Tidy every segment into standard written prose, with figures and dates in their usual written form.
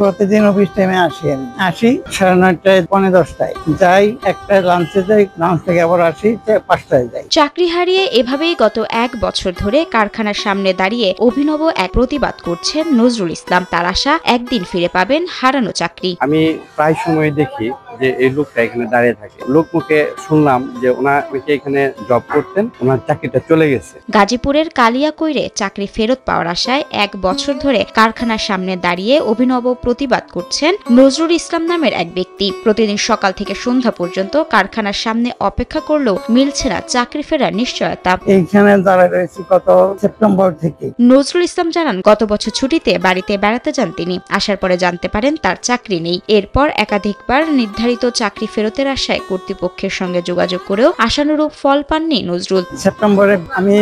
প্রতিদিন অফিস টাইমে আসি, আমি আসি 9:30টায় 9:45টায় যাই, একটা লাঞ্চে যাই, লাঞ্চ থেকে আবার আসি 5টায় যাই। চাকরি হারিয়ে এভাবেই গত 1 বছর ধরে কারখানার সামনে দাঁড়িয়ে অভিনব এক প্রতিবাদ করছেন নজরুল ইসলাম। তার আশা একদিন ফিরে পাবেন হারানো চাকরি। আমি প্রায় সময় দেখি যে এই লোকটা এখানে দাঁড়িয়ে থাকে। লোকমুখে শুনলাম যে ওনাকে এখানে জব করতেন, ওনার চাকরিটা চলে গেছে। গাজীপুরের কালিয়াকৈরে চাকরি ফেরত পাওয়ার আশায় 1 বছর ধরে কারখানার সামনে দাঁড়িয়ে অভিনব প্রতিবাদ করছেন নজরুল ইসলাম নামের এক ব্যক্তি। প্রতিদিন সকাল থেকে সন্ধ্যা পর্যন্ত কারখানার সামনে অপেক্ষা করলেও মিলছে না চাকরি ফেরার নিশ্চয়তা। এইখানে দাঁড়ায় রয়েছি গত সেপ্টেম্বর থেকে। নজরুল ইসলাম জানান, গত বছর ছুটিতে বাড়িতে বেড়াতে যান তিনি। আসার পরে জানতে পারেন তার চাকরি নেই। এরপর একাধিকবার নির্ধারিত চাকরি ফেরতের আশায় কর্তৃপক্ষের সঙ্গে যোগাযোগ করেও আশানুরূপ ফল পাননি নজরুল। সেপ্টেম্বরে আমি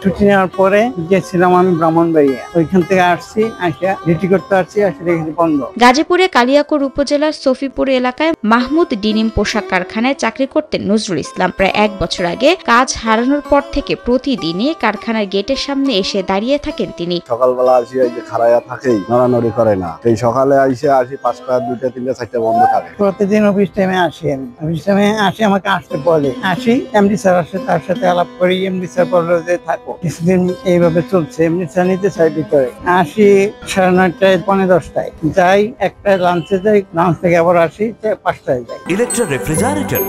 ছুটি নেওয়ার পরে গেছিলাম আমি ব্রাহ্মণবাড়িয়া, ওইখান থেকে আসছি, আসা ডিউটি করতে আসছি, আসলে বন্ধ। গাজীপুরে কালিয়াকৈর উপজেলার সফিপুর এলাকায় মাহমুদ ডিনিম পোশাক কারখানায় চাকরি করতেন নজরুল ইসলাম। প্রায় 1 বছর আগে কাজ হারানোর পর থেকে প্রতিদিনই কারখানার গেটের সামনে এসে দাঁড়িয়ে থাকেন তিনি। সকালবেলা আসি, এই যে খাড়াইয়া থাকেই, নড়ানড়ি করে না। এই সকালে আসি 5টা 2টা 3টা 4টা বন্ধ থাকে। প্রতিদিন অফিস টাইমে আসি, আমি অফিস টাইমে আসি, আমাকে আসতে বলে, আসি, এমডি স্যার আসে, তার সাথে আলাপ করি। এমডি স্যার বললো যে থাকো কিছুদিন, এইভাবে চলছে। এমডি স্যার নিতে চাই ভিতরে। আসি 9:30টায় 9:45টায় যাই, একটা লাঞ্চে যাই, লাঞ্চ থেকে আবার আসি 5টায় যাই। ইলেকট্রা রেফ্রিজারেটর,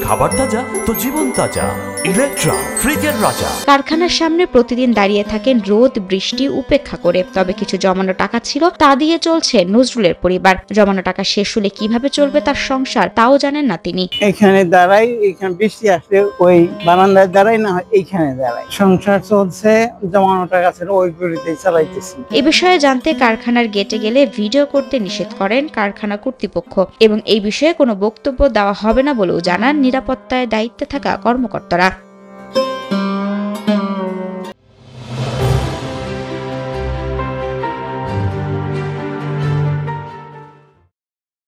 খাবার তাজা তো জীবন তাজা। ইলেকট্রা, ফ্রিজের রাজা। কারখানার সামনে প্রতিদিন দাঁড়িয়ে থাকেন রোদ বৃষ্টি উপেক্ষা করে। তবে কিছু জমানো টাকা ছিল, তা দিয়ে চলছে নজরুলের পরিবার। জমানো টাকা শেষ হলে কিভাবে চলবে তার সংসার, তাও জানেন না তিনি। এখানে দাঁড়াই, এখানে বৃষ্টি আসলে ওই বারান্দায় দাঁড়াই, না হয় এইখানে দাঁড়াই। সংসার চলছে, জমানো টাকা ছিল ওইগুলিতেই চালাইতেছি। এ বিষয়ে জানতে কারখানার গেটে গেলে ভিডিও করতে নিষেধ করেন কারখানা কর্তৃপক্ষ এবং এই বিষয়ে কোনো বক্তব্য দেওয়া হবে না বলেও জানান নিরাপত্তায় দায়িত্বে থাকা কর্মকর্তারা।